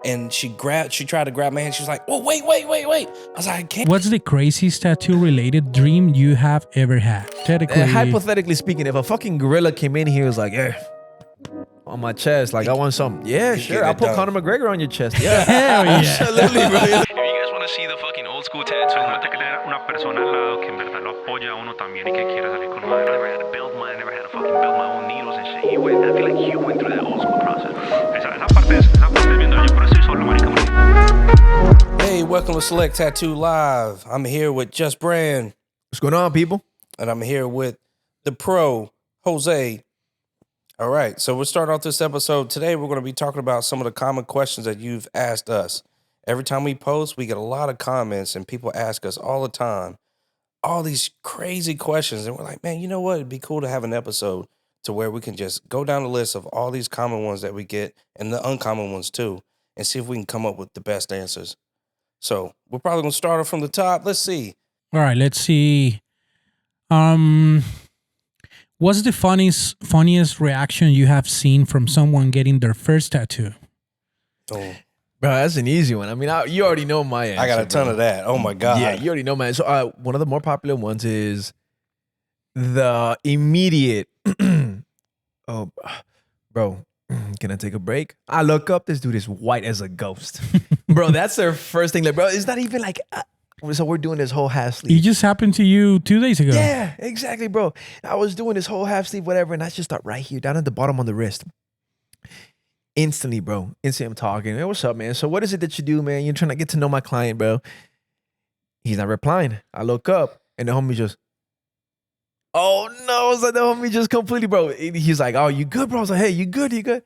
And she tried to grab my hand. She was like, "Oh, wait." I was like, "I can't." What's the craziest tattoo-related dream you have ever had? Technically, Hypothetically speaking, if a fucking gorilla came in here and was like, yeah, on my chest, like I want something. Yeah, sure. I'll put Conor McGregor on your chest. Yeah, hell yeah. absolutely, bro. If you guys want to see the fucking old school tattoo, hay que tener una persona al lado que en verdad lo apoya a uno también y que quiera salir con uno. I never had to build mine. I never had to fucking build my own needles and shit. I feel like you went through that old school process. Esa parte viendo yo por eso soy solo, marica. Hey, welcome to Select Tattoo Live. I'm here with Just Brand. What's going on, people? And I'm here with the pro, Jose. All right, so we'll start off this episode. Today, we're going to be talking about some of the common questions that you've asked us. Every time we post, we get a lot of comments, and people ask us all the time all these crazy questions. And we're like, man, you know what? It'd be cool to have an episode to where we can just go down the list of all these common ones that we get and the uncommon ones too, and see if we can come up with the best answers. So we're probably going to start off from the top. Let's see. All right, let's see. What's the funniest reaction you have seen from someone getting their first tattoo? Oh, Bro, that's an easy one. I mean, you already know my answer. I got a ton of that. Oh my God. Yeah, you already know my answer. So, one of the more popular ones is the immediate, oh, bro, can I take a break? I look up, this dude is white as a ghost. Bro, that's their first thing. Like, bro, it's not even like, so we're doing this whole half sleeve. It just happened to you 2 days ago. Yeah, exactly, bro. I was doing this whole half sleeve, whatever, and I just start right here, down at the bottom on the wrist. Instantly, bro. Instantly, I'm talking. Hey, what's up, man? So what is it that you do, man? You're trying to get to know my client, bro. He's not replying. I look up, and the homie just, oh, no. It's like the homie just completely, bro. He's like, oh, you good, bro? I was like, hey, you good? You good?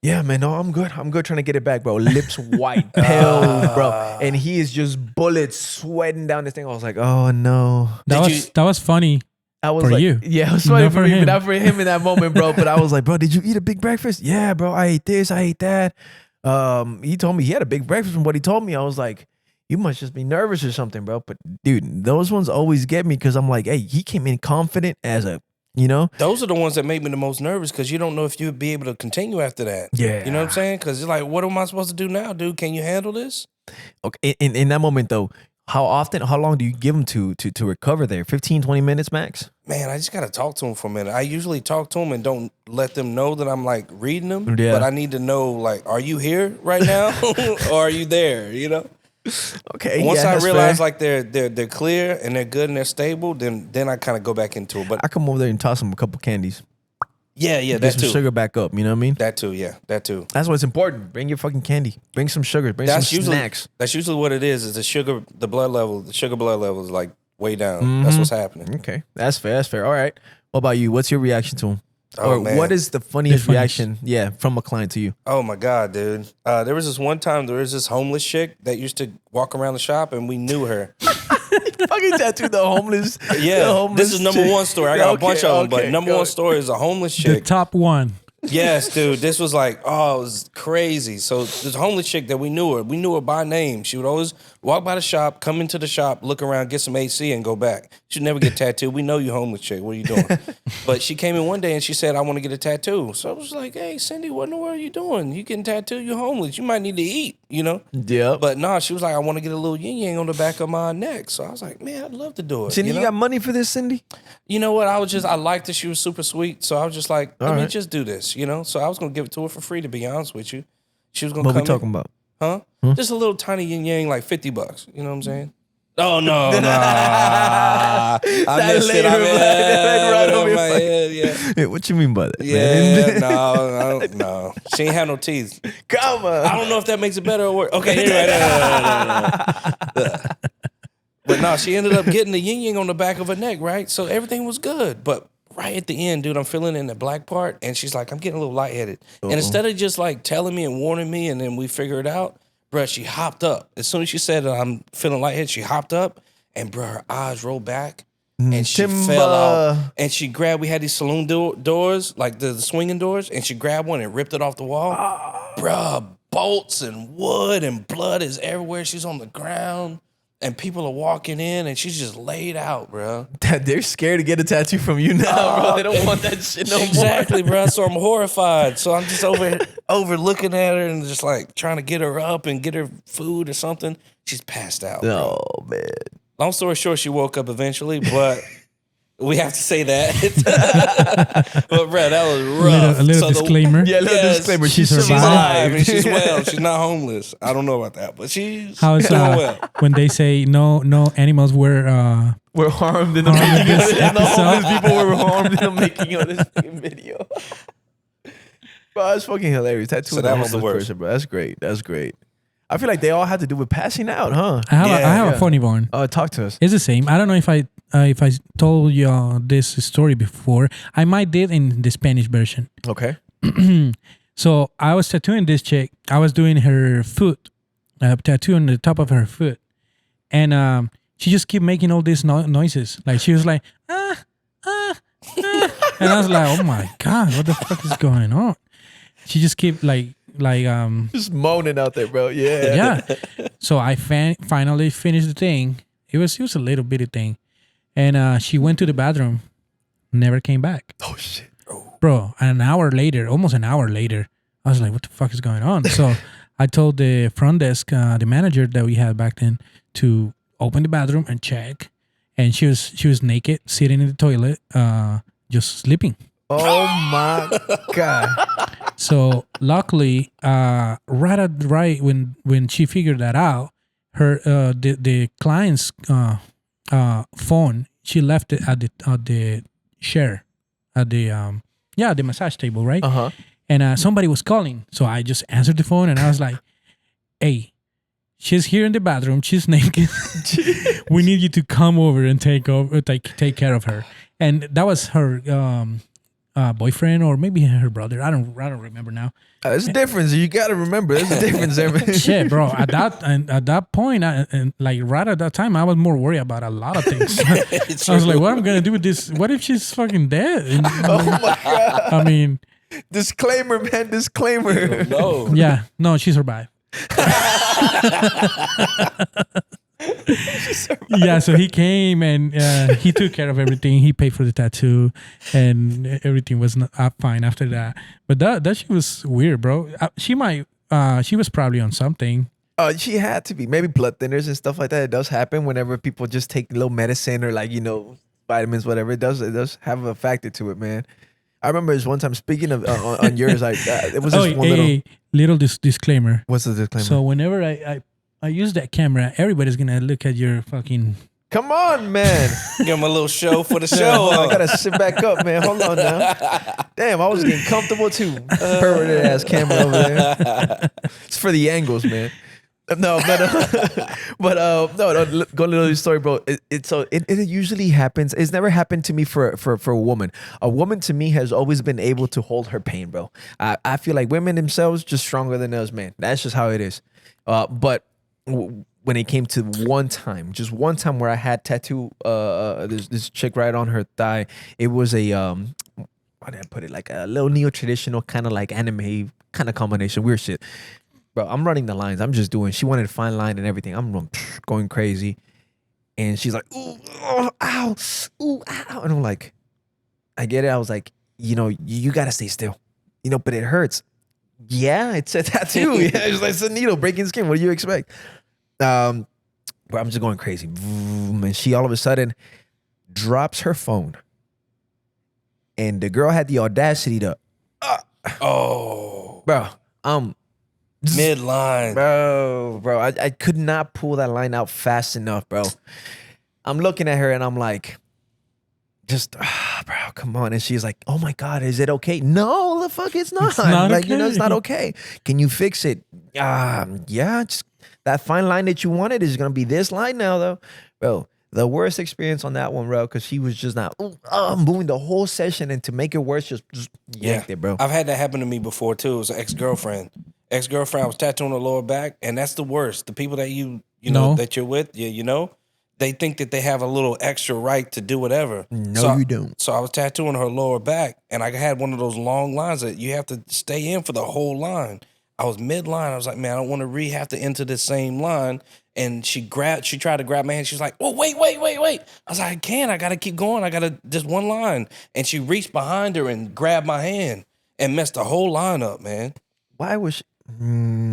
Yeah, man, no, I'm good. I'm good trying to get it back, bro. Lips white, pale, bro. And he is just bullets sweating down this thing. I was like, oh, no. That was funny. I was for like, you. Yeah, it was funny for me, him. but not for him in that moment, bro. But I was like, bro, did you eat a big breakfast? Yeah, bro, I ate this, I ate that. He told me he had a big breakfast from what he told me. I was like, you must just be nervous or something, bro. But dude, those ones always get me because I'm like, hey, he came in confident as a, you know? Those are the ones that make me the most nervous because you don't know if you'll be able to continue after that. Yeah. You know what I'm saying? Because you're like, what am I supposed to do now, dude? Can you handle this? Okay, in that moment, though, how long do you give them to recover there? 15, 20 minutes max? Man, I just got to talk to them for a minute. I usually talk to them and don't let them know that I'm like reading them. Yeah. But I need to know, like, are you here right now or are you there? You know? Okay. Once yeah, I that's realize fair. like they're clear and they're good and they're stable, then I kind of go back into it. But I come over there and toss them a couple candies. yeah, Get that some too. sugar back up. You know what I mean? That too, yeah, that too. That's what's important. Bring your fucking candy. Bring some sugar. Bring some snacks. That's usually what it is the sugar blood level is like way down. That's what's happening. Okay, that's fair. That's fair. All right. What about you? What's your reaction to him? Oh, or man. what is the funniest reaction? Yeah, from a client to you. Oh my God, dude. There was this one time there was this homeless chick that used to walk around the shop and we knew her. Fucking tattooed the homeless. Yeah, the homeless this is number chick. one story. I got a bunch of them, but number go one ahead. story is a homeless The chick. top one. Yes, dude. This was like, oh, it was crazy. So this homeless chick that we knew her by name. She would always walk by the shop, come into the shop, look around, get some AC, and go back. She'd never get tattooed. We know you homeless chick. What are you doing? But she came in one day and she said, I want to get a tattoo. So I was like, hey, Cindy, what in the world are you doing? You getting tattooed? You homeless. You might need to eat, you know? Yep. But no, she was like, I want to get a little yin-yang on the back of my neck. So I was like, man, I'd love to do it. Cindy, you you know? got money for this, Cindy? You know what? I liked her. She was super sweet. So I was just like, let me right. just do this, you know? So I was going to give it to her for free, to be honest with you. She was going to What come we talking about? Huh? Just a little tiny yin yang, like $50. You know what I'm saying? Oh, no. I missed it. right over your my fucking- head, yeah. Yeah, what you mean by that? Yeah, man? no. She ain't had no teeth. Come on. I don't know if that makes it better or worse. Okay, anyway. No. But no, she ended up getting the yin yang on the back of her neck, right? So everything was good. But right at the end, dude, I'm feeling in the black part, and she's like, I'm getting a little lightheaded. And instead of just like telling me and warning me, and then we figure it out, bruh, she hopped up. As soon as she said I'm feeling lightheaded, she hopped up, and bruh, her eyes rolled back, and she fell out. And she grabbed, we had these saloon doors, like the swinging doors, and she grabbed one and ripped it off the wall. Bruh, bolts and wood and blood is everywhere. She's on the ground. And people are walking in, and she's just laid out, bro. They're scared to get a tattoo from you now, bro. They don't want that shit no more. Exactly, bro. So I'm horrified. So I'm just over looking at her and just like trying to get her up and get her food or something. She's passed out. Oh, man. Long story short, she woke up eventually, but we have to say that. But, bro, that was rough. A little disclaimer. Yeah, little disclaimer. She survived. She's alive survived. and she's well. She's not homeless. I don't know about that, but she's How's doing well. when they say no animals were We're harmed in the Harmed in making this of this. No, episode. homeless people were harmed in the making of this fucking video. Bro, that's fucking hilarious. Tattoo So with a that was the homeless worst. person, bro. That's great. That's great. I feel like they all had to do with passing out, huh? I have Yeah, a funny one. Talk to us. It's the same. I don't know if I told you this story before. I might did in the Spanish version. Okay. So I was tattooing this chick. I was doing her foot, tattoo on the top of her foot, and she just kept making all these noises. Like she was like and I was like, oh my god, what the fuck is going on? She just kept like Just moaning out there, bro. Yeah. yeah. So I finally finished the thing. It was a little bitty thing, and she went to the bathroom, never came back. Oh, shit. Bro, almost an hour later, I was like, what the fuck is going on? So I told the front desk, the manager that we had back then, to open the bathroom and check. And she was naked, sitting in the toilet, just sleeping. Oh, my God. So luckily, right when she figured that out, her the client's phone, she left it at the chair, at the the massage table, right? Uh-huh. And somebody was calling, so I just answered the phone and I was like, "Hey, she's here in the bathroom. She's naked. We need you to come over and take care of her." And that was her boyfriend or maybe her brother. I don't remember now. There's a difference. You got to remember. There's a difference there. Shit, bro. At that point, right at that time, I was more worried about a lot of things. I was like, what am I gonna do with this? What if she's fucking dead? And, Oh, my God. I mean, Disclaimer, man. Disclaimer. No. yeah, no, she survived. Yeah, so he came and he took care of everything. He paid for the tattoo, and everything was fine after that. But that shit was weird, bro. She was probably on something. She had to be. Maybe blood thinners and stuff like that. It does happen whenever people just take a little medicine or vitamins, whatever. It does have a factor to it, man. I remember this one time, speaking of on yours, it was this one little disclaimer. What's the disclaimer? So whenever I use that camera, everybody's gonna look at your fucking. Come on, man. Give him a little show for the show. I gotta sit back up, man. Hold on now. Damn, I was getting comfortable too. Perverted ass camera over there. It's for the angles, man. No, but no. Go to the story, bro. It usually happens. It's never happened to me for a woman. A woman to me has always been able to hold her pain, bro. I feel like women themselves just stronger than us, man. That's just how it is. But when it came to just one time where I had tattoo this chick right on her thigh, it was a how did I put it, like a little neo-traditional kind of like anime kind of combination, weird shit. Bro, I'm running the lines. I'm just doing. She wanted a fine line and everything. I'm going crazy, and she's like, "Ooh, oh, ow, ooh, ow," and I'm like, I get it. I was like, you gotta stay still, but it hurts. Yeah, it's a tattoo. Yeah, it's like it's a needle breaking skin. What do you expect? But I'm just going crazy, and she all of a sudden drops her phone, and the girl had the audacity to, bro, midline, bro, I could not pull that line out fast enough, bro. I'm looking at her and I'm like, bro, come on. And she's like, oh my God, is it okay? No, the fuck, it's not. It's not like, okay. It's not okay. Can you fix it? Yeah, just that fine line that you wanted is gonna be this line now, though, bro. The worst experience on that one, bro, because she was just not moving the whole session, and to make it worse, just yanked it, bro. I've had that happen to me before too. It was an ex-girlfriend. I was tattooing her lower back, and that's the worst. The people that you know that you're with, they think that they have a little extra right to do whatever. No, you don't. So I was tattooing her lower back, and I had one of those long lines that you have to stay in for the whole line. I was mid-line. I was like, man, I don't want to have to enter the same line. And she tried to grab my hand. She was like, oh, wait. I was like, I can't. I got to keep going. I got to just one line. And she reached behind her and grabbed my hand and messed the whole line up, man. Why was she?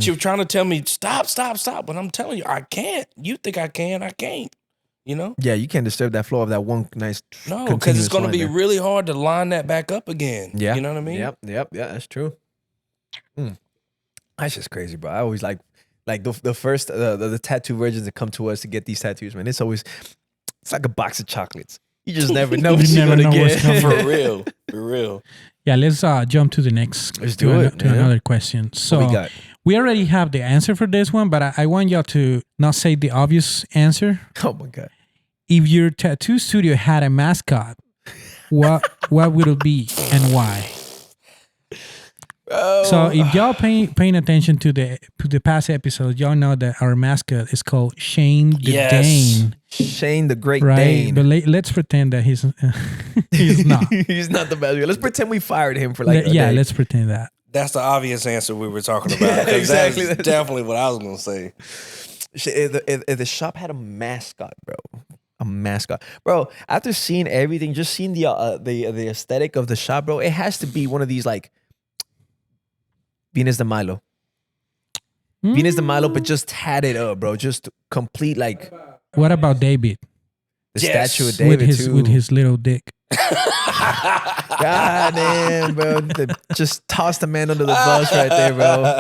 She was trying to tell me, stop. But I'm telling you, I can't. You think I can. I can't. You know? Yeah, you can't disturb that flow of that one nice. No, because it's going to be really hard to line that back up again. Yeah. You know what I mean? Yep. Yeah, that's true. That's just crazy, bro. I always like the first the tattoo virgins that come to us to get these tattoos, man. It's like a box of chocolates. You just never know what you're gonna get. For real. Yeah, let's jump to the next. Let's do it. To another question. So we already have the answer for this one, but I want y'all to not say the obvious answer. Oh my God. If your tattoo studio had a mascot, what would it be and why? Oh. So if y'all paying attention to the past episodes, y'all know that our mascot is called Shane the Dane. Shane the Great Right? Dane. But let's pretend that he's not. He's not the best. Let's pretend we fired him for like a day. Let's pretend that. That's the obvious answer we were talking about. Exactly. That's definitely what I was going to say. If the shop had a mascot, bro. A mascot, bro. After seeing everything, just seeing the aesthetic of the shop, bro, it has to be one of these like Venus de Milo. Venus de Milo, but just tatted up, bro. Just complete like. What about David? The statue of David with his little dick. God damn, bro. Just toss the man under the bus right there, bro.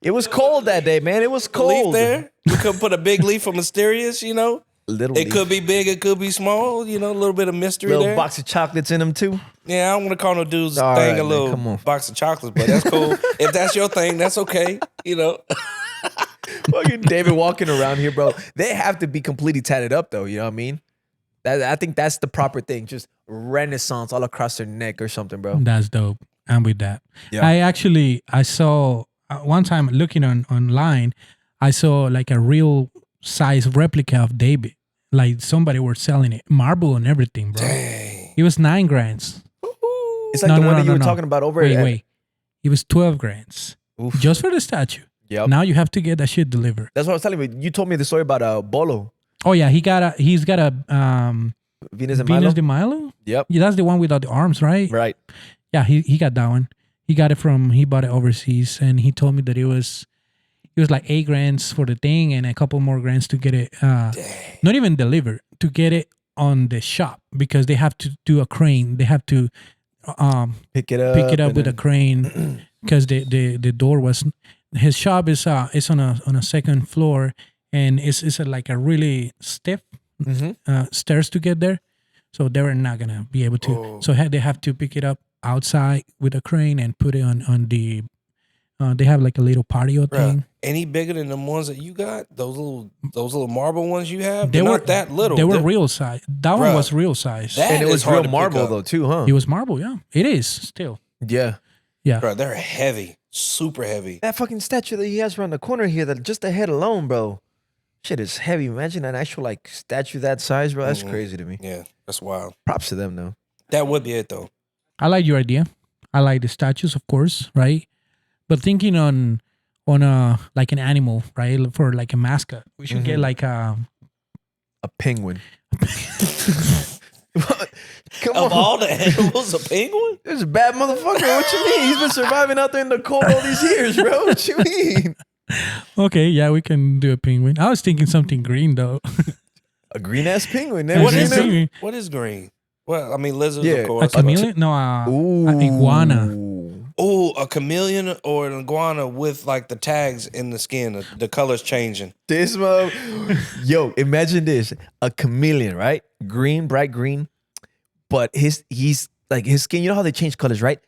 It was cold that day, man. It was cold. Leaf there. We could put a big leaf for mysterious, you know. Little it leaf. could be big, it could be small, you know, a little bit of mystery Little there. box of chocolates in them too. Yeah, I don't want to call no dude's All thing right, a little man, box of chocolates, but that's cool. If that's your thing, that's okay, you know. Fucking David walking around here, bro. They have to be completely tatted up, though. You know what I mean? I think that's the proper thing. Just Renaissance all across their neck or something, bro. That's dope. I'm with that. Yeah. I saw one time looking online, I saw like a real size replica of David. Like somebody were selling it, marble and everything, bro. Dang. It was $9,000. It's like the one that you were talking about over Wait. It was $12,000 Oof. just for the statue. Yep. Now you have to get that shit delivered. That's what I was telling you. You told me the story about Bolo. Oh yeah, he's got a Venus de Milo. Venus de Milo. Yep. Yeah, that's the one without the arms, right? Right. Yeah, he got that one. He bought it overseas, and he told me that it was like $8,000 for the thing and a couple more grand to get it. Not even delivered, to get it on the shop, because they have to do a crane. They have to pick it up with a crane, because the door was. His shop is on a second floor, and it's like a really stiff stairs to get there, so they were not gonna be able to. Oh. So they have to pick it up outside with a crane and put it on the. They have like a little patio thing. Any bigger than the ones that you got? Those little marble ones you have? They They're were not that little. They were real size. That one was real size. That And it is was hard real to pick marble up. though too, huh? It was marble. Yeah, it is still. Yeah. Yeah. Bro, they're heavy. Super heavy. That fucking statue that he has around the corner here, that just the head alone, bro. Shit is heavy. Imagine an actual like statue that size, bro. That's crazy to me. Yeah, that's wild. Props to them though. That would be it though. I like your idea. I like the statues, of course, right? But thinking on a like an animal, right? For like a mascot, we should get like a penguin. Come Of on. all the animals, a penguin? This is a bad motherfucker. What you mean? He's been surviving out there in the cold all these years, bro. What you mean? Okay, yeah, we can do a penguin. I was thinking something green though. A green ass penguin. What What is is it? it? What is green? Well, I mean lizards, Yeah. of A course. chameleon? No, an iguana. Oh, a chameleon or an iguana with like the tags in the skin, the colors changing. This mo, yo, imagine this: a chameleon, right? Green, bright green, but he's like his skin. You know how they change colors, right?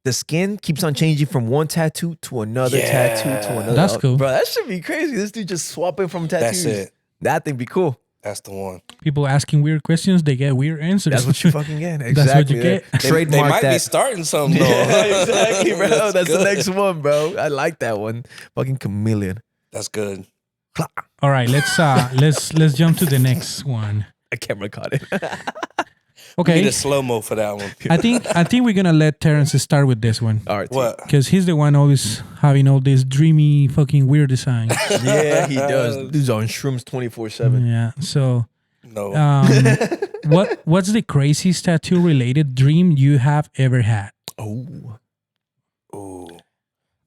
The skin keeps on changing from one tattoo to another tattoo to another. That's cool. Bro, that should be crazy. This dude just swapping from tattoos. That's it. That thing be cool. That's the one. People asking weird questions, they get weird answers. That's what you fucking get. Exactly. That's what you get. They Trademark might that. be starting something though. Yeah, exactly, bro. That's the good. next one, bro. I like that one. Fucking chameleon. That's good. All right, let's jump to the next one. A camera caught it. We Okay. need a slow-mo for that one. I think we're gonna let Terrence start with this one. All right. What? Because he's the one always having all these dreamy fucking weird designs. Yeah, he does. Dude's on shrooms 24/7. Yeah. So No. what's the craziest tattoo related dream you have ever had? Oh. Ooh.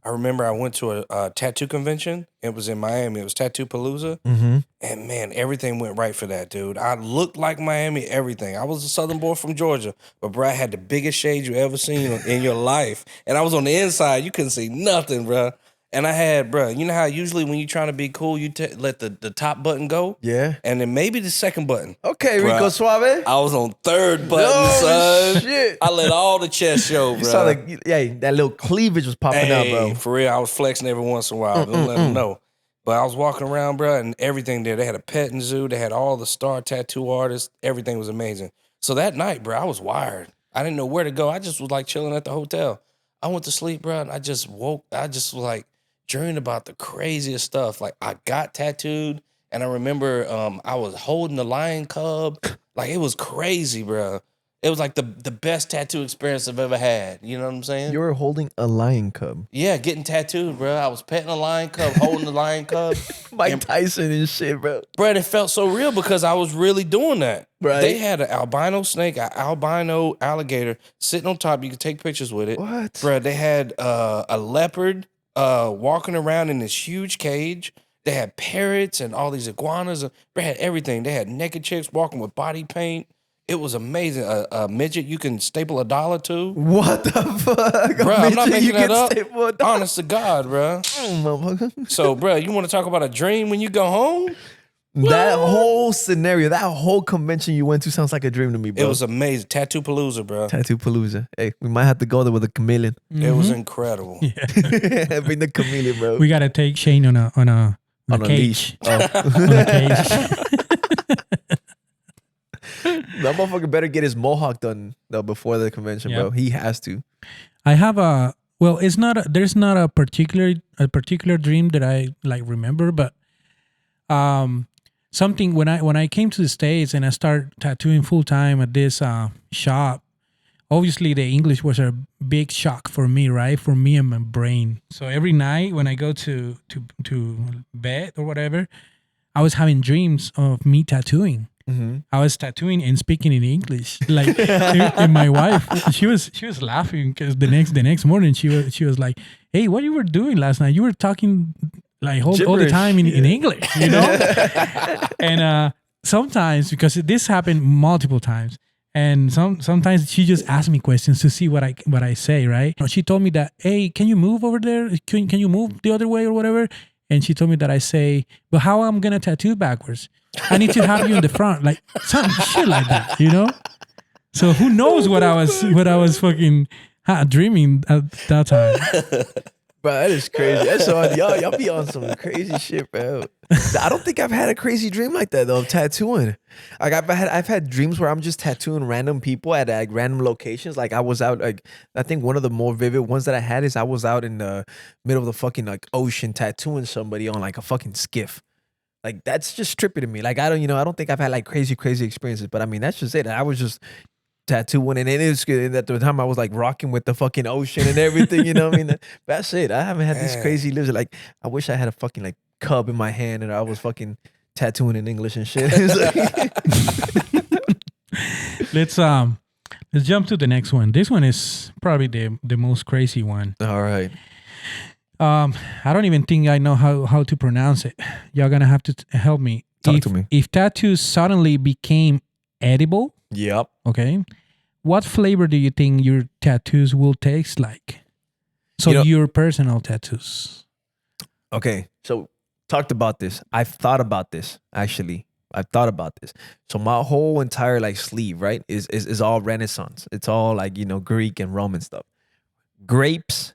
I remember I went to a tattoo convention. It was in Miami. It was Tattoo Palooza. Mm-hmm. And man, everything went right for that, dude. I looked like Miami, everything. I was a Southern boy from Georgia, but bro, I had the biggest shades you ever seen in your life. And I was on the inside. You couldn't see nothing, bro. And I had, bro, you know how usually when you're trying to be cool, you let the top button go? Yeah. And then maybe the second button. Okay, Bruh. Rico Suave. I was on third button, No son. shit. I let all the chest show, bro. You saw like, yeah, that little cleavage was popping out, bro. For real, I was flexing every once in a while. Don't let them know. But I was walking around, bro, and everything there. They had a petting zoo. They had all the star tattoo artists. Everything was amazing. So that night, bro, I was wired. I didn't know where to go. I just was like chilling at the hotel. I went to sleep, bro, and I just woke. I just was like dreaming about the craziest stuff. Like I got tattooed, and I remember I was holding the lion cub. Like it was crazy, bro. It was like the best tattoo experience I've ever had. You know what I'm saying? You were holding a lion cub. Yeah, getting tattooed, bro. I was petting a lion cub, holding the lion cub. Mike Tyson and shit, bro. Bro, it felt so real because I was really doing that. Right. They had an albino snake, an albino alligator sitting on top. You could take pictures with it. What? Bro, they had a leopard walking around in this huge cage. They had parrots and all these iguanas. They had everything. They had naked chicks walking with body paint. It was amazing. A midget you can staple $1 to. What the fuck? Bro, I'm not making that up. Honest. Honest to God, bro. Motherfucker. So, bro, you want to talk about a dream when you go home? That whole scenario, that whole convention you went to sounds like a dream to me, bro. It was amazing. Tattoo Palooza, bro. Tattoo Palooza. Hey, we might have to go there with a chameleon. It was incredible. Bring the chameleon, bro. We gotta take Shane on a On a cage. leash. Oh. On a cage. That motherfucker better get his mohawk done though before the convention, Yep. bro. He has to. I have a well. It's not. There's not a particular dream that I like remember, but something when I came to the States and I started tattooing full time at this shop. Obviously, the English was a big shock for me, right? For me and my brain. So every night when I go to bed or whatever, I was having dreams of me tattooing. Mm-hmm. I was tattooing and speaking in English, like, and my wife, she was laughing because the next morning she was like, "Hey, what you were doing last night? You were talking like all the Gibberish. time in English, you know." And sometimes, because this happened multiple times, and sometimes she just asked me questions to see what I say, right? She told me that, "Hey, can you move over there? Can you move the other way or whatever?" And she told me that I say, "But how I'm gonna tattoo backwards? I need to have you in the front," like some shit like that, you know. So who knows what I was fucking dreaming at that time. Bro, that is crazy. That's on y'all be on some crazy shit, bro. I don't think I've had a crazy dream like that though, of tattooing. Like I've had dreams where I'm just tattooing random people at like random locations. Like I was out, like I think one of the more vivid ones that I had is I was out in the middle of the fucking like ocean tattooing somebody on like a fucking skiff. Like that's just trippy to me. Like I don't think I've had like crazy experiences, but I mean that's just it. I was just tattooing and it is good. At the time I was like rocking with the fucking ocean and everything, you know what I mean? That's it. I haven't had these crazy lives. Like I wish I had a fucking like cub in my hand and I was fucking tattooing in English and shit. Let's jump to the next one. This one is probably the most crazy one. All right. I don't even think I know how to pronounce it. Y'all gonna have to help me. Talk to me. If tattoos suddenly became edible, Yep. okay, what flavor do you think your tattoos will taste like? So your personal tattoos. Okay. So talked about this. I've thought about this actually. I've thought about this. So my whole entire like sleeve, right, is all Renaissance. It's all like, Greek and Roman stuff. Grapes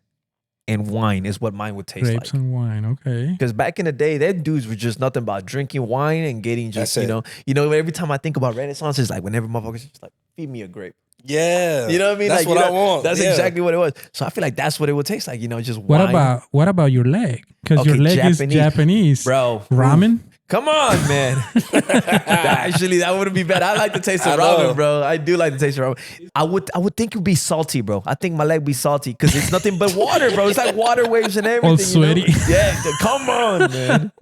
and wine is what mine would taste like. Grapes and wine, okay. Because back in the day, that dudes were just nothing about drinking wine and getting just, That's every time I think about Renaissance, it's like whenever motherfuckers just like, feed me a grape. Yeah. You know what I mean? That's like, what I want. That's Yeah. exactly what it was. So I feel like that's what it would taste like, just wine. What about your leg? Because your Okay, leg is Japanese. Bro. Ramen? Come on, man. Actually, that wouldn't be bad. I like the taste of ramen, bro. I do like the taste of ramen. I would think it would be salty, bro. I think my leg would be salty because it's nothing but water, bro. It's like water waves and everything. All sweaty. You know? Yeah, come on, man.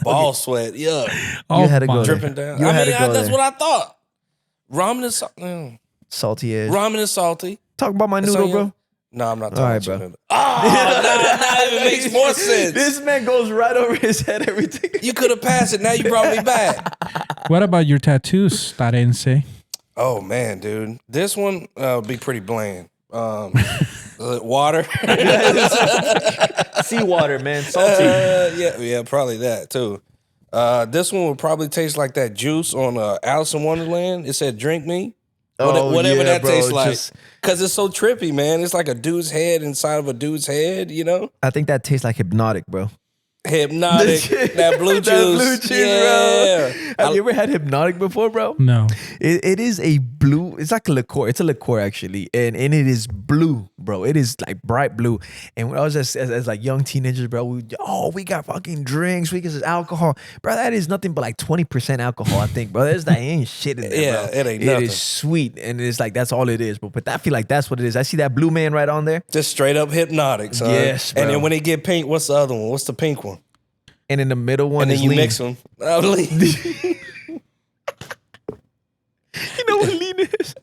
Ball sweat. Yeah. Oh, You had to go there. Dripping down. You had to go that's there. what I thought. Ramen is salty. Salty is. Ramen is salty. Talk about my That's noodle, on you. bro. No, I'm not All right, talking bro. about you. Oh, now it makes more sense. This man goes right over his head everything. You could have passed it. Now you brought me back. What about your tattoos, Tarense? Oh, man, dude. This one be pretty bland. Water. Seawater, man. Salty. Yeah, probably that, too. This one would probably taste like that juice on Alice in Wonderland. It said, drink me. Whatever that bro, tastes like. Because it's so trippy, man. It's like a dude's head inside of a dude's head, you know? I think that tastes like hypnotic, bro. Hypnotic. That blue juice. That blue juice, yeah. bro. Have you ever had hypnotic before, bro? No. It is a blue. It's like a liqueur. It's a liqueur actually, and it is blue, bro. It is like bright blue. And when I was as like young teenagers, bro, we got fucking drinks. We get alcohol, bro. That is nothing but like 20% alcohol, I think, bro. That ain't shit in there, Yeah, bro. it ain't nothing. It is sweet, and it's like that's all it is, bro. But I feel like that's what it is. I see that blue man right on there, Just straight up hypnotic, son. Yes, bro. And then when it get pink, what's the other one? What's the pink one? and in the middle one And then is you lean. mix them. Lean. You know what lean is?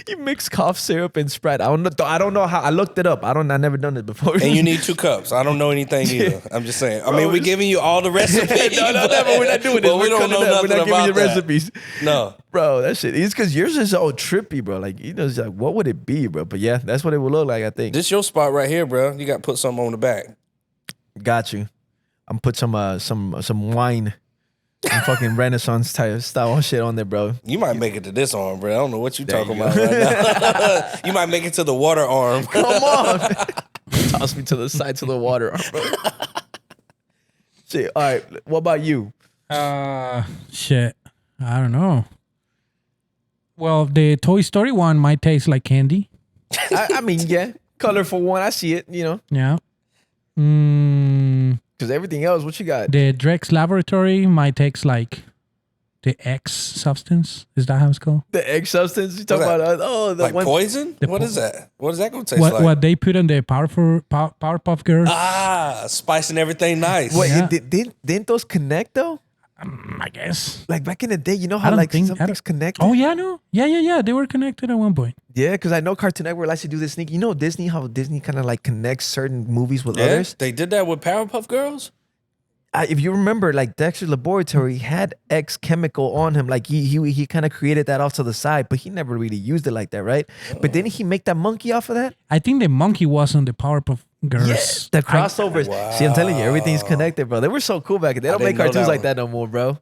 You mix cough syrup and Sprite. I don't know how. I looked it up. I never done it before. And you need 2 cups. I don't know anything either. I'm just saying. I mean, we're giving you all the recipes. no, but we're not doing this. But we don't know nothing We're not giving you about that. recipes. No. Bro, that shit. It's because yours is so trippy, bro. Like, you know, it's like, what would it be, bro? But yeah, that's what it would look like, I think. This your spot right here, bro. You got to put something on the back. Got you. I'm put some wine, some fucking Renaissance type style shit on there, bro. You might make it to this arm, bro. I don't know what you talking about right now. You might make it to the water arm. Come on. Toss me to the side to the water, bro. Shit. All right. What about you? Shit. I don't know. Well, the Toy Story one might taste like candy. I mean, yeah. Colorful one. I see it, you know. Yeah. Because everything else, what you got? The Drex Laboratory might taste like the X substance. Is that how it's called? The egg substance? You talking What's about, the Like one. poison? What is that? What is that going to taste What like? what they put on the Powerpuff Girls? Spicing everything nice. Wait, Yeah. didn't those connect though? I guess. Like back in the day, you know I how don't like think- some I things don't- connect? Oh yeah, no, yeah. They were connected at one point. Yeah, because I know Cartoon Network likes to do this sneak. You know Disney, how Disney kind of like connects certain movies with Yeah, others. they did that with Powerpuff Girls? If you remember, like Dexter's Laboratory had X chemical on him. Like he kind of created that off to the side, but he never really used it like that, right? But didn't he make that monkey off of that? I think the monkey was on the Powerpuff Girls. Yes, the crossovers. See, I'm telling you, everything's connected, bro. They were so cool back then. They don't make didn't know cartoons that like one. that no more, bro.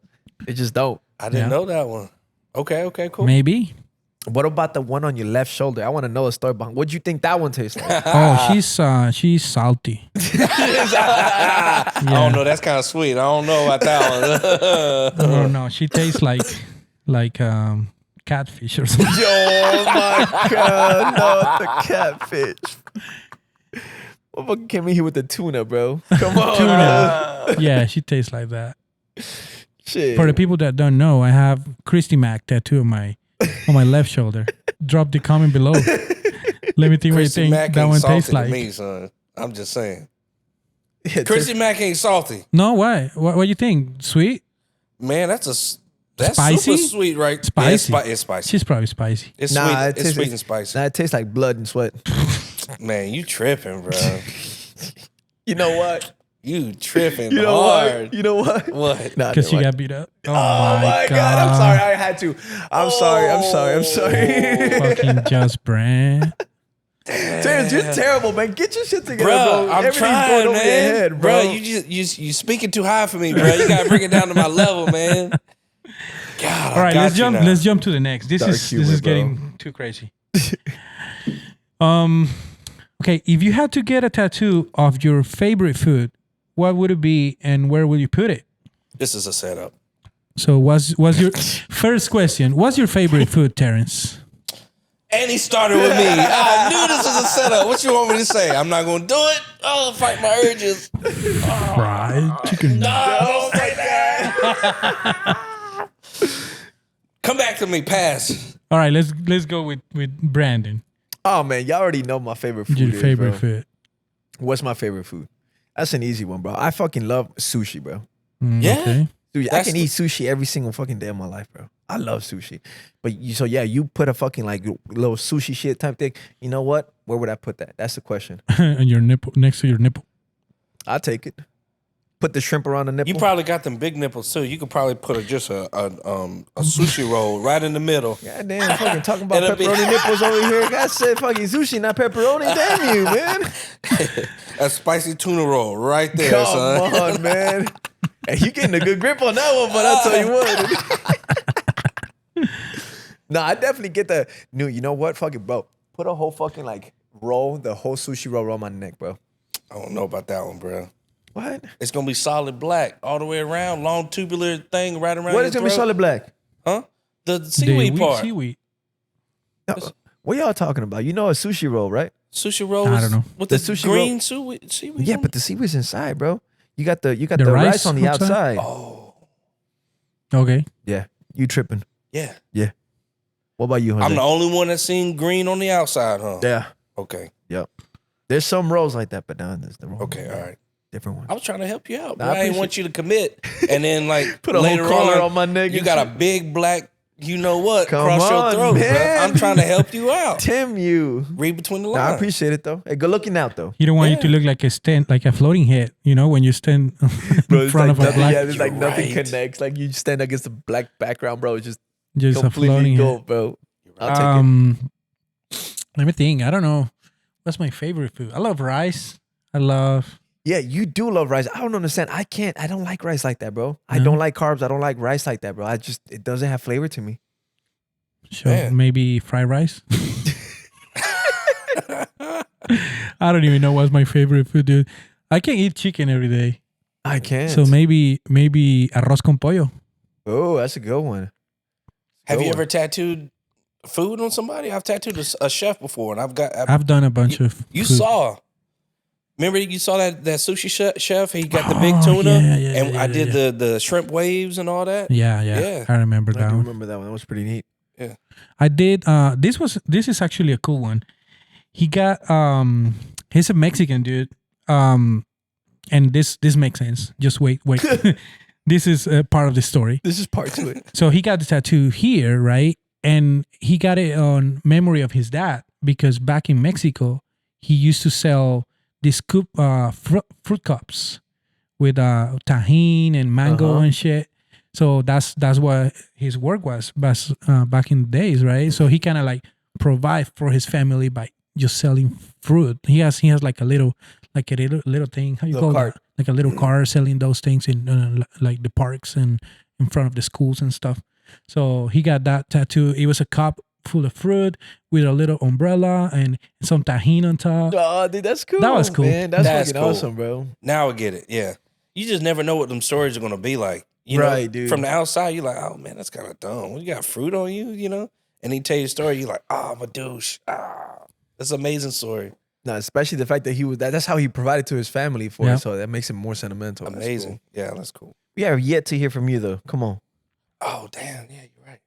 They just don't. I didn't know that one. Okay, cool. Maybe. What about the one on your left shoulder? I want to know a story behind. What do you think that one tastes like? Oh, she's salty. I don't know. That's kind of sweet. I don't know about that one. Oh no, she tastes like catfish or something. Oh my god, no, the catfish. What fucking came in here with the tuna, bro? Come on, Tuna. Yeah, she tastes like that. shit. For the people that don't know, I have Christy Mac tattoo on my left shoulder. Drop the comment below. Let me think what you Chrissy think Mac that ain't one salty tastes to like. me, son. I'm just saying. Yeah, Chrissy Mac ain't salty. No, why? What do you think? Sweet? Man, that's Spicy? super sweet, right? Spicy. Yeah, it's spicy. She's probably spicy. It's Nah, sweet. it It's tastes- sweet and spicy. Nah, it tastes like blood and sweat. Man, you tripping, bro. You know what? You tripping You know hard. what? You know what? What? Nah, Because she never got beat up. Oh, mind. Oh my god. I'm sorry. I had to. I'm sorry. I'm sorry. Fucking Just Brand. Terrence, you're terrible, man. Get your shit together, Bro, bro. I'm Everything's trying, going over man. your head, bro. You speaking too high for me, bro. You gotta bring it down to my level, man. God, All right, let's jump. Now. Let's jump to the next. This Dark is humor, this is bro. getting too crazy. Okay, if you had to get a tattoo of your favorite food, what would it be, and where would you put it? This is a setup. So, was your first question? What's your favorite food, Terrence? And he started with me. I knew this was a setup. What you want me to say? I'm not gonna do it. I'll fight my urges. Fried chicken. No, don't say that. Come back to me, pass. All right, let's go with Brandon. Oh man, y'all already know my favorite food. Your is, favorite bro. food. What's my favorite food? That's an easy one, bro. I fucking love sushi, bro. Yeah. Okay. Dude, I can eat sushi every single fucking day of my life, bro. I love sushi. But you put a fucking like little sushi shit type thing. You know what? Where would I put that? That's the question. And your nipple, next to your nipple. I'll take it. Put the shrimp around the nipple. You probably got them big nipples too. You could probably put just a sushi roll right in the middle. God damn, fucking talking about It'll be- pepperoni nipples over here. God said fucking sushi, not pepperoni. Damn you, man. A spicy tuna roll right there, Come son. on, man. Hey, you getting a good grip on that one, but I'll tell you what. No, I definitely get the new. You know what? Fucking bro. Put a whole fucking like roll, the whole sushi roll around my neck, bro. I don't know about that one, bro. What? It's gonna be solid black all the way around, long tubular thing right around. What is your gonna be throat. solid black? Huh? The seaweed part. Seaweed. No, what y'all talking about? You know a sushi roll, right? Sushi rolls. I don't know. With The the, sushi green seaweed. Yeah, on but the seaweed's inside, bro. You got the The rice rice on the outside? outside. Oh, Okay. Yeah, you tripping? yeah. What about you, Jose? I'm the only one that's seen green on the outside, huh? Yeah. Okay. Yep. There's some rolls like that, but now there's the wrong. Okay. All right. Different one. I was trying to help you out, Nah, bro. I I didn't want you to commit, and then like Put a later whole collar on, on my neck. you and got a shit. big black, you know what, Come across your on, throat, man. bro. I'm trying to help you out. Tim, you. Read between the Nah, lines. I appreciate it though. Hey, good looking out though. You don't want you to Yeah. look like a stand, like a floating head. You know, when you stand Bro, in it's front like of a nothing, black, yeah, it's like You're nothing right. connects. Like you stand against the black background, bro. It's just just a completely floating head. gold, bro. I'll take it. Let me think. I don't know. What's my favorite food? I love rice. I love. Yeah, you do love rice. I don't understand. I don't like rice like that, bro. I No? don't like carbs. I don't like rice like that, bro. It doesn't have flavor to me. So Man. maybe fried rice. I don't even know what's my favorite food, dude. I can eat chicken every day. I can't. So maybe arroz con pollo. Oh, that's a good one. Have Good you one. ever tattooed food on somebody? I've tattooed a chef before, and I've done a bunch of. You food. saw. Remember you saw that sushi chef? He got the big Oh, tuna, yeah, and I did yeah. the shrimp waves and all that. Yeah. Yeah. I remember I that do one. remember that one. That was pretty neat. I did. This is actually a cool one. He got he's a Mexican dude. And this makes sense. Just wait. This is part of the story. This is part to it. So he got the tattoo here, right? And he got it on memory of his dad because back in Mexico, he used to sell these fruit cups with tahini and mango and shit. So that's what his work was back in the days, right? So he kind of like provide for his family by just selling fruit. He has like a little thing. How you Little call cart. that? Like a little car selling those things in like the parks and in front of the schools and stuff. So he got that tattoo. It was a cup full of fruit with a little umbrella and some tahini on top. Oh, dude, that's cool. That was cool. Man. That's fucking cool. awesome, bro. Now I get it. Yeah, you just never know what them stories are gonna be like. You know, Right, dude. From the outside, you're like, oh man, that's kind of dumb. You got fruit on you, you know. And he tell you a story, you're like, oh, I'm a douche. That's an amazing story. No, especially the fact that he was that's how he provided to his family for Yeah. it. So that makes it more sentimental. That's Amazing. cool. Yeah, that's cool. We have yet to hear from you though. Come on. Oh damn, yeah, you're right.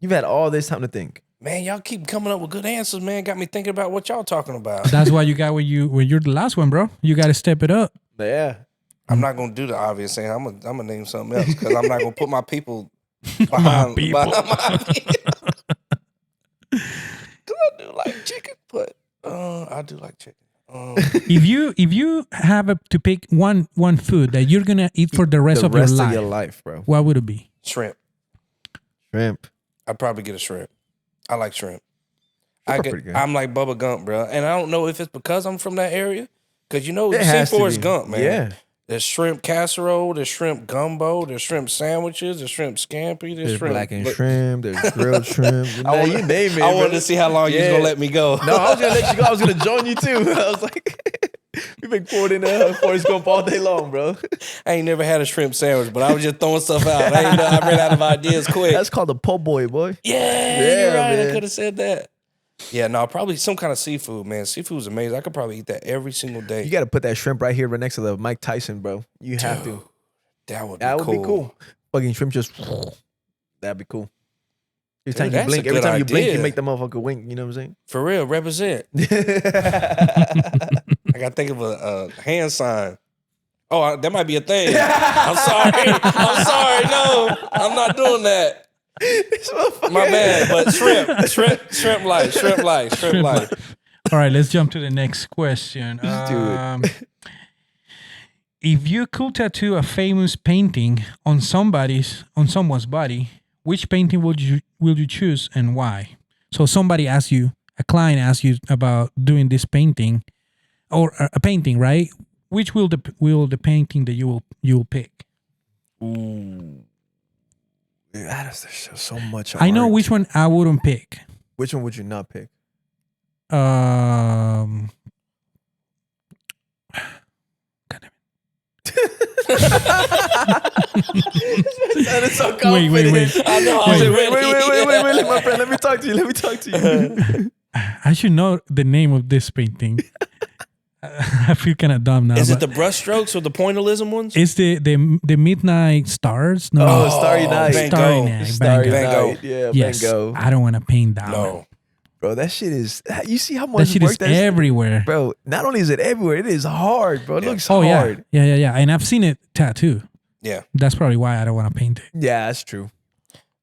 You've had all this time to think. Man, y'all keep coming up with good answers, man. Got me thinking about what y'all talking about. That's why you got when you're the last one, bro. You got to step it up. Yeah. I'm not gonna do the obvious thing. I'm gonna name something else because I'm not gonna put my people behind people. my people. Cause I do like chicken, but I do like chicken. If you have to pick one food that you're gonna eat for the rest of your life, bro. what would it be? Shrimp. Shrimp. I'd probably get a shrimp. I like shrimp. Shrimp are pretty good. I'm like Bubba Gump, bro, and I don't know if it's because I'm from that area. Cause you know, It you see has to Forrest be. Gump, man. Yeah. There's shrimp casserole, there's shrimp gumbo, there's shrimp sandwiches, there's shrimp scampi, there's There's shrimp. black and Look, shrimp. There's grilled shrimp. Man, you name it. I bro. wanted to see how long you was Yeah. gonna let me go. No, I was gonna let you go. I was gonna join you too. I was like, we've been quoting Forrest Gump all day long, bro. I ain't never had a shrimp sandwich, but I was just throwing stuff out. I ain't know I ran out of ideas quick. That's called a po' boy, boy. Yeah, Yeah, you're right. man. I could have said that. Yeah, no, probably some kind of seafood, man. Seafood's amazing. I could probably eat that every single day. You got to put that shrimp right here, right next to the Mike Tyson, bro. You have to. That would be cool. Fucking shrimp just. That'd be cool. Every time you blink, you make the motherfucker wink. You know what I'm saying? For real, represent. I gotta think of a hand sign. Oh, that might be a thing. I'm sorry. No, I'm not doing that. My bad. But shrimp life. All right, let's jump to the next question. If you could tattoo a famous painting on someone's body, which painting will you choose and why? So somebody asks you, a client asks you about doing this painting, or a painting, right? Which will the painting that you will pick? Ooh, there's so much. I know which one I wouldn't pick. Which one would you not pick? God damn it. So wait. I know. Wait, my friend. Let me talk to you. I should know the name of this painting. I feel kind of dumb now. Is it the brush strokes or the pointillism ones? It's the midnight stars. No. Oh, Starry Night. Starry Night. Yeah, yes. Van Gogh. I don't want to paint that. No. Bro, that shit is. You see how much that shit work is everywhere. Bro, not only is it everywhere, it is hard, bro. It looks hard. Yeah. And I've seen it tattoo. Yeah. That's probably why I don't want to paint it. Yeah, that's true.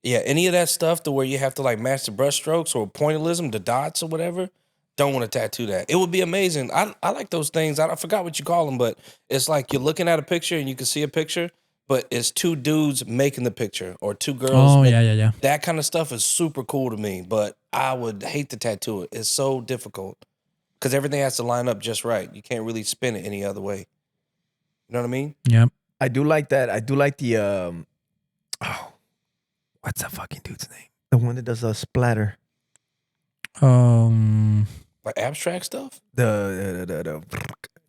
Yeah, any of that stuff to where you have to like match the brush strokes or pointillism, the dots or whatever, don't want to tattoo that. It would be amazing. I like those things. I forgot what you call them, but it's like you're looking at a picture and you can see a picture, but it's two dudes making the picture or two girls. Oh, yeah. That kind of stuff is super cool to me, but I would hate to tattoo it. It's so difficult because everything has to line up just right. You can't really spin it any other way. You know what I mean? Yep. I do like that. I do like the what's that fucking dude's name? The one that does a splatter. Like abstract stuff? The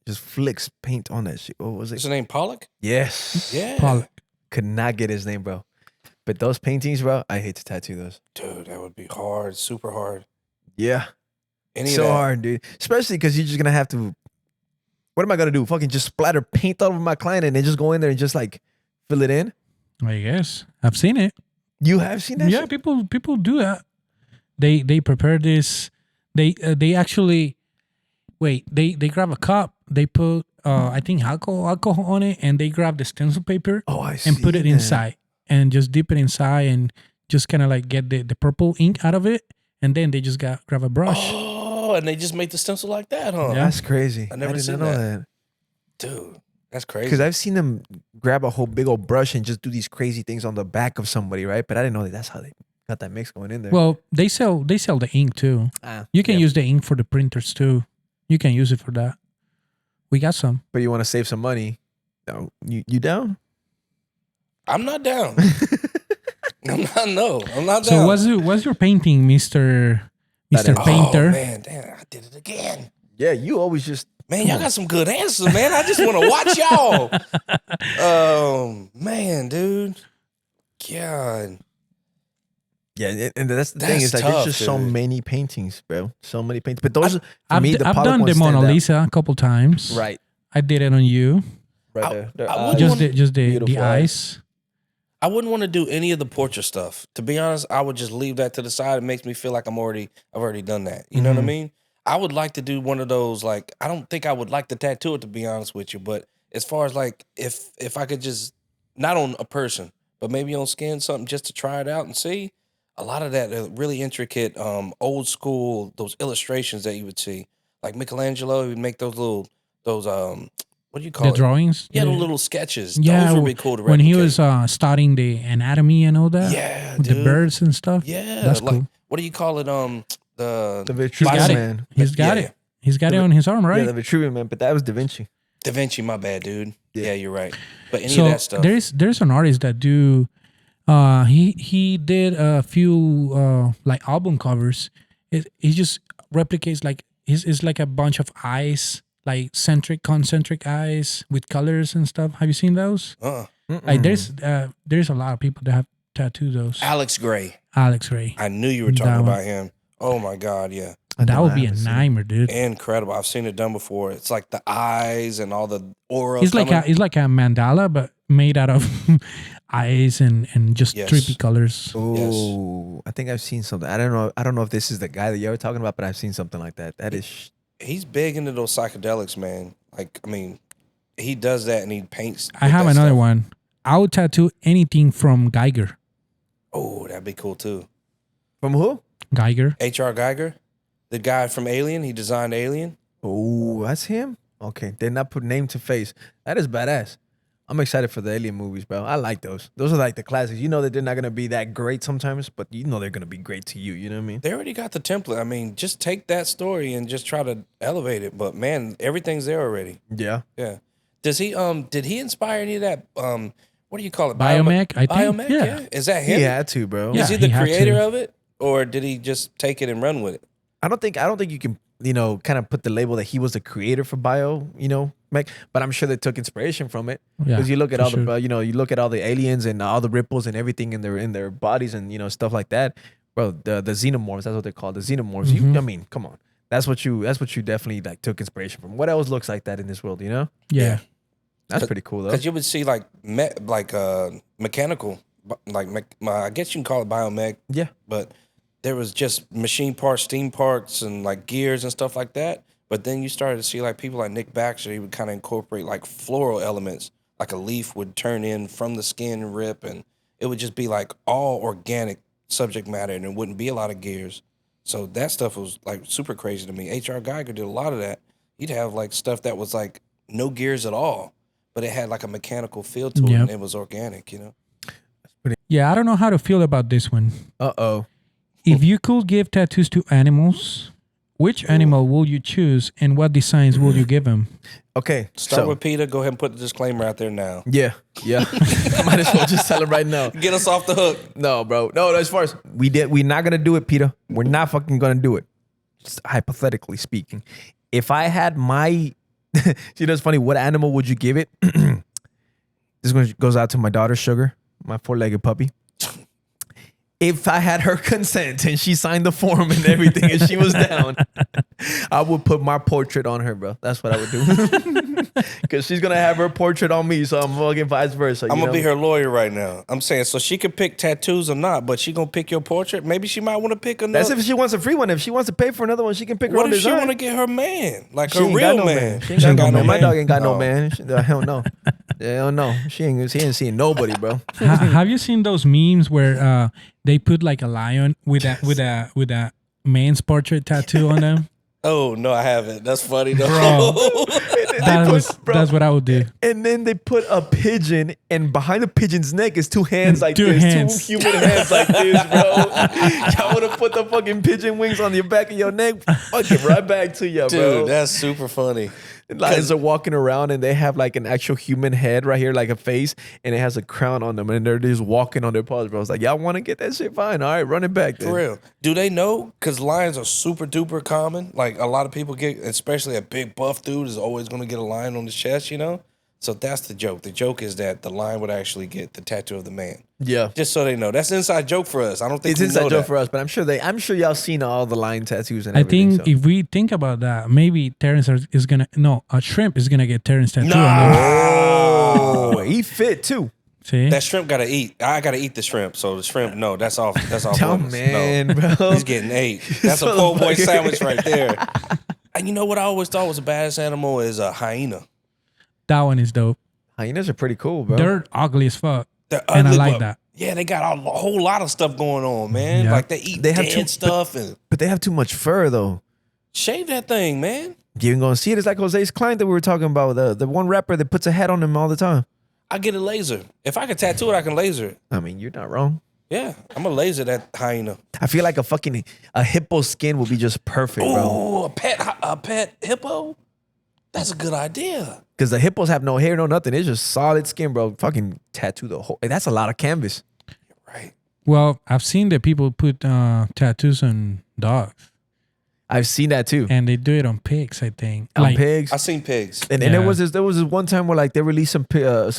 just flicks paint on that shit. What was it? What's his name? Pollock? Yes. Yeah. Pollock. Could not get his name, bro. But those paintings, bro, I hate to tattoo those. Dude, that would be hard. Super hard. Yeah. So hard, dude. Especially because you're just going to have to... What am I going to do? Fucking just splatter paint all over my client and then just go in there and just like fill it in? I guess. I've seen it. You have seen that Yeah, shit? people do that. They prepare this. They actually... Wait, they grab a cup. They put, I think, alcohol on it. And they grab the stencil paper. Oh, I see. And put it inside. And just dip it inside and just kind of like get the purple ink out of it. And then they just grab a brush. Oh, and they just make the stencil like that, huh? Yeah. That's crazy. I never didn't seen know that. Dude, that's crazy. Because I've seen them grab a whole big old brush and just do these crazy things on the back of somebody, right? But I didn't know that's how they got that mix going in there. Well, they sell the ink too. You can use the ink for the printers too. You can use it for that. We got some. But you want to save some money. No, you down? I'm not down. I'm not down. So what's your painting, Mr. Painter? Oh, man, damn, I did it again. Yeah, you always just... Man, y'all got some good answers, man. I just want to watch y'all. Oh, man, dude. God. Yeah, and that's the thing is like there's just so many paintings, bro. So many paintings. But those, I've done the Mona Lisa a couple times. Right. I did it on you. Right there. Just the eyes. I wouldn't want to do any of the portrait stuff. To be honest, I would just leave that to the side. It makes me feel like I've already done that. You know what I mean? I would like to do one of those, like, I don't think I would like to tattoo it, to be honest with you. But as far as like, if I could just, not on a person, but maybe on skin, something just to try it out and see. A lot of that really intricate, old school, those illustrations that you would see. Like Michelangelo, he would make those what do you call it? The drawings? Yeah, the little sketches. Yeah, those would be cool to replicate. When he was studying the anatomy and all that. Yeah, with the birds and stuff. Yeah, that's like, cool. what do you call it? The Vitruvian Man. He's got it. He's got it on his arm, right? Yeah, the Vitruvian Man, but that was Da Vinci. Da Vinci, my bad, dude. Yeah, you're right. But any of that stuff. There's an artist that do. He did a few like album covers. He just replicates like it's like a bunch of eyes, like concentric eyes with colors and stuff. Have you seen those? Like there's a lot of people that have tattooed those. Alex Gray. I knew you were talking about him. Oh my God, yeah. That would be a nightmare, dude. Incredible. I've seen it done before. It's like the eyes and all the aura. It's like a mandala, but made out of ice and just Yes. trippy colors. Oh, I think I've seen something. I don't know if this is the guy that you were talking about, but I've seen something like that. That is. He's big into those psychedelics, man. Like, I mean, he does that and he paints. I with have that another stuff. one. I would tattoo anything from Geiger. Oh, that'd be cool too. From who? Geiger. H.R. Geiger, the guy from Alien. He designed Alien. Oh, that's him? Okay. Did not put name to face. That is badass. I'm excited for the Alien movies, bro. I like those. Those are like the classics. You know that they're not going to be that great sometimes, but you know they're going to be great to you. You know what I mean? They already got the template. I mean, just take that story and just try to elevate it. But man, everything's there already. Yeah. Yeah. Does he did he inspire any of that what do you call it? Biomech, I think. Biomech, Yeah. Is that him? He had to, bro. Yeah. Is he the he had creator to. of it? Or did he just take it and run with it? I don't think you can, kind of put the label that he was the creator for Mech, but I'm sure they took inspiration from it. Yeah, Because you look at for all sure. the you look at all the aliens and all the ripples and everything in their bodies and stuff like that. Bro, the xenomorphs, that's what they're called. The xenomorphs. Mhm. I mean, come on. That's what you definitely like took inspiration from. What else looks like that in this world, you know? Yeah. That's pretty cool though. Because you would see like mechanical, I guess you can call it biomech, Yeah. but there was just machine parts, steam parts, and like gears and stuff like that. But then you started to see like people like Nick Baxter, he would kind of incorporate like floral elements, like a leaf would turn in from the skin and rip, and it would just be like all organic subject matter, and there wouldn't be a lot of gears. So that stuff was like super crazy to me. H.R. Geiger did a lot of that. He'd have like stuff that was like no gears at all, but it had like a mechanical feel to it, Yep. and it was organic, you know? Yeah, I don't know how to feel about this one. Uh-oh. If you could give tattoos to animals, which animal will you choose and what designs will you give them? Okay. Start so, with Peter. Go ahead and put the disclaimer out there now. Yeah. Might as well just tell him right now. Get us off the hook. No, bro. No, as far as we're not gonna do it, Peter. We're not fucking gonna do it. Just hypothetically speaking. If I had my it's funny, what animal would you give it? This one goes out to my daughter, Sugar, my 4-legged puppy. If I had her consent and she signed the form and everything and she was down, I would put my portrait on her, bro. That's what I would do. Because she's going to have her portrait on me, so I'm fucking vice versa. I'm going to be her lawyer right now. I'm saying, so she could pick tattoos or not, but she going to pick your portrait? Maybe she might want to pick another. That's if she wants a free one. If she wants to pay for another one, she can pick her What own if she design. want to get her man? Like She her ain't real got no man. She ain't got no man. My dog ain't got no Oh. man. Hell no. Hell no. She ain't seeing nobody, bro. Have you seen those memes where they put like a lion with a man's portrait tattoo on them? Oh, no, I haven't. That's funny, though. Bro. That's what I would do. And then they put a pigeon, and behind the pigeon's neck is two hands like Two this. hands. 2 human hands like this, bro. Y'all would have put the fucking pigeon wings on your back of your neck. Fuck it right back to you, bro. Dude, that's super funny. Lions are walking around and they have like an actual human head right here, like a face, and it has a crown on them, and they're just walking on their paws, bro. It's like, y'all want to get that shit? Fine. All right, run it back then. For real. Do they know? Because lions are super duper common. Like a lot of people get, especially a big buff dude is always going to get a lion on his chest, you know? So that's the joke. The joke is that the lion would actually get the tattoo of the man. Yeah. Just so they know. That's an inside joke for us. I don't think It's we inside know joke that. for us, but I'm sure y'all seen all the lion tattoos and I everything. think if we think about that, maybe Terrence is gonna a shrimp is gonna get Terrence tattoo on them. Oh, he fit too. See? That shrimp got to eat. I got to eat the shrimp. So the shrimp, no, that's off. That's off. Dumb limits. man, No. bro. He's getting ate. That's a po' boy sandwich right there. And you know what I always thought was a badass animal is a hyena. That one is dope. Hyenas are pretty cool, bro. They're ugly as fuck. They're And I ugly, like but- that. Yeah, they got a whole lot of stuff going on, man. Yeah. Like they eat They have dead stuff and but they have too much fur though. shave that thing, man. You ain't gonna see it. It's like Jose's client that we were talking about, the one rapper that puts a hat on him all the time. I get a laser. If I can tattoo it, I can laser it. I mean, you're not wrong. Yeah, I'm gonna laser that hyena. I feel like a hippo skin would be just perfect, bro. Oh, a pet hippo. That's a good idea. Because the hippos have no hair, no nothing. It's just solid skin, bro. Fucking tattoo the whole. Like, that's a lot of canvas. Right. Well, I've seen that people put tattoos on dogs, I've seen that too. and they do it on pigs. I think. On pigs. I seen pigs. And Yeah. there was this one time where like they released some pictures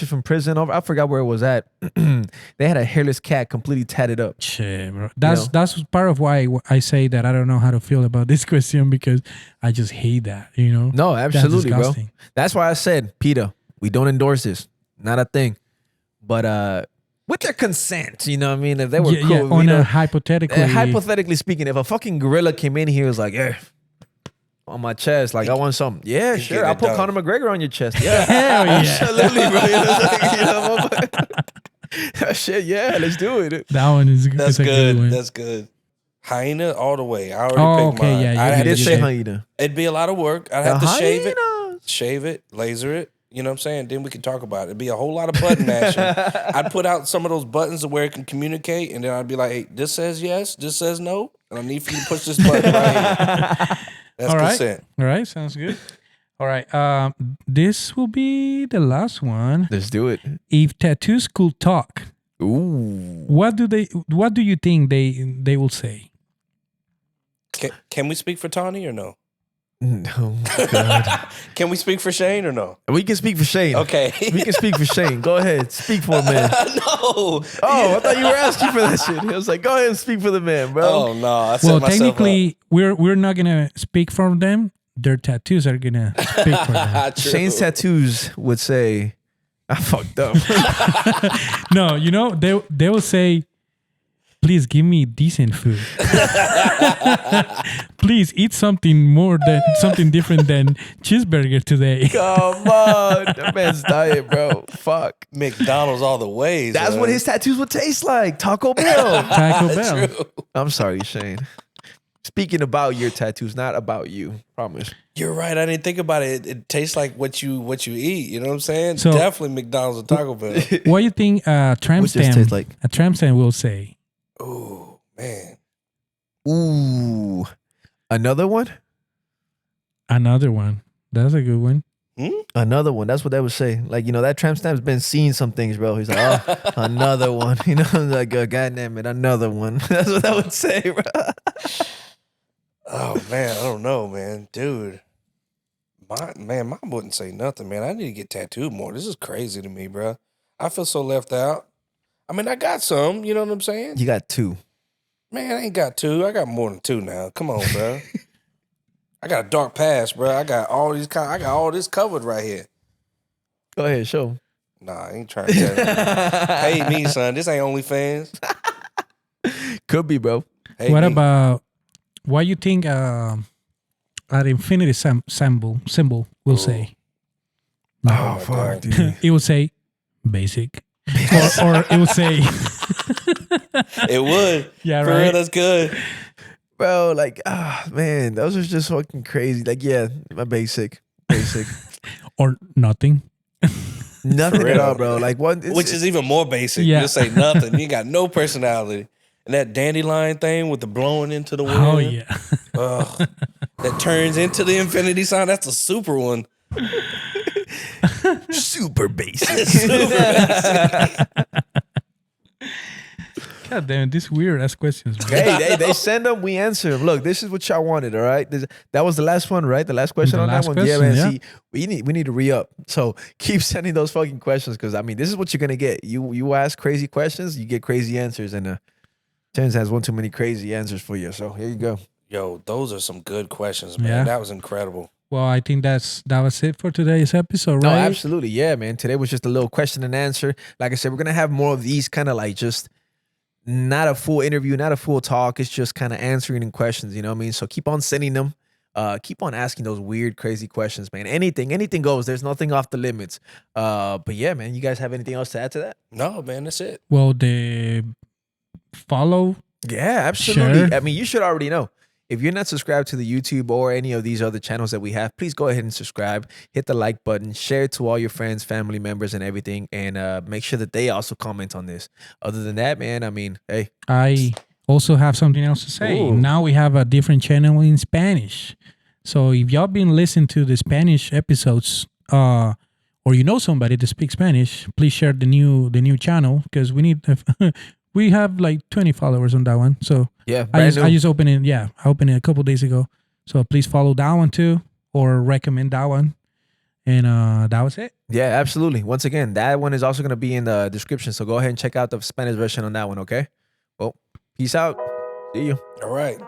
from prison. I forgot where it was at. They had a hairless cat completely tatted up. Shit, bro. That's part of why I say that I don't know how to feel about this question because I just hate that. You know. No, absolutely, bro. disgusting. That's why I said, Peter, we don't endorse this. not a thing. But with their consent, you know what I mean? If they were cool, on you know, a hypothetically speaking, if a fucking gorilla came in here and was like, yeah, on my chest, like I want something. Yeah, sure. get I'll it put done. Conor McGregor on your chest. Yeah. hell yeah. Absolutely, bro. You know, shit, yeah, let's do it. That one is That's a good. one. That's good. Hyena all the way. I already Oh, picked okay, mine. yeah, you I'd did have Did to say shave. hyena. It'd be a lot of work. I'd have The to shave it, hyena. laser it. You know what I'm saying? Then we can talk about it. It'd be a whole lot of button mashing. I'd put out some of those buttons to where it can communicate, and then I'd be like, hey, this says yes, this says no, and I need for you to push this button right here. That's All right. consent. All right, sounds good. All right, this will be the last one. Let's do it. If tattoos could talk, Ooh. what do you think they will say? Can we speak for Tawny or no? No, God. Can we speak for Shane or no? We can speak for Shane. Okay. We can speak for Shane. Go ahead. Speak for a man. No. Oh, I thought you were asking for that shit. I was like, go ahead and speak for the man, bro. Oh no. I set Well, myself technically, we're not gonna speak for them. Their tattoos are gonna speak for them. up. True. Shane's tattoos would say, I fucked up. No, you know they will say, please give me decent food. Please eat something different than cheeseburger today. Come on. That man's diet, bro. Fuck. McDonald's all the way. That's son. what his tattoos would taste like. Taco Bell. Taco Bell. True. I'm sorry, Shane. Speaking about your tattoos, not about you. Promise. You're right. I didn't think about it. It tastes like what you eat. You know what I'm saying? So- Definitely McDonald's and Taco Bell. What do you think a tramp What does it stamp taste like? a tramp stamp will say? Oh man. Ooh. Another one? Another one. That's a good one. Another one. That's what they would say. Like, you know, that tramp stamp's been seeing some things, bro. He's like, oh, another one. You know, like, God damn it, another one. That's what that would say, bro. Oh man, I don't know, man. Dude. Mine wouldn't say nothing, man. I need to get tattooed more. This is crazy to me, bro. I feel so left out. I mean, I got some, you know what I'm saying? You got two. Man, I ain't got two. I got more than two now. Come on, bro. I got a dark past, bro. I got all this covered right here. Go ahead, show. Nah, I ain't trying to tell you. Pay me, son. This ain't OnlyFans. Could be, bro. Pay What me. about what you think an infinity symbol will say? Oh, fuck, God. dude. It will say basic. or it will say It would. Yeah, For right. real, that's good. Bro, like, man, those are just fucking crazy. Like, yeah, my basic. or nothing. Nothing For at real. all, bro. Like, what? Which is even more basic. Yeah. You just say nothing. You ain't got no personality. And that dandelion thing with the blowing into the wind. Oh yeah. Ugh. That turns into the infinity sign. That's a super one. super basic. God damn, these weird ass questions. Bro. Hey, they send them, we answer them. Look, this is what y'all wanted, all right? That was the last one, right? The last question The on last that one? question, yeah, man. yeah. See, we need to re-up. So keep sending those fucking questions because, I mean, this is what you're going to get. You ask crazy questions, you get crazy answers. And Terrence has one too many crazy answers for you. So here you go. Yo, those are some good questions, man. Yeah. That was incredible. Well, I think that was it for today's episode, No, right? absolutely. Yeah, man. Today was just a little question and answer. Like I said, we're going to have more of these kind of like just not a full interview, not a full talk. It's just kind of answering questions, you know what I mean? So keep on sending them. Keep on asking those weird, crazy questions, man. Anything goes. There's nothing off the limits. But yeah, man, you guys have anything else to add to that? No, man, that's it. Well, the follow. Yeah, absolutely. Sure. I mean, you should already know. If you're not subscribed to the YouTube or any of these other channels that we have, please go ahead and subscribe. Hit the like button. Share it to all your friends, family members, and everything. And make sure that they also comment on this. Other than that, man, I mean, hey. I also have something else to say. Ooh. Now we have a different channel in Spanish. So if y'all been listening to the Spanish episodes, or you know somebody that speaks Spanish, please share the new channel because we need. We have like 20 followers on that one. So Yeah, I just opened it. Yeah, I opened it a couple days ago. So please follow that one too, or recommend that one. And that was it. Yeah, absolutely. Once again, that one is also going to be in the description. So go ahead and check out the Spanish version on that one, okay? Well, peace out. See you. All right.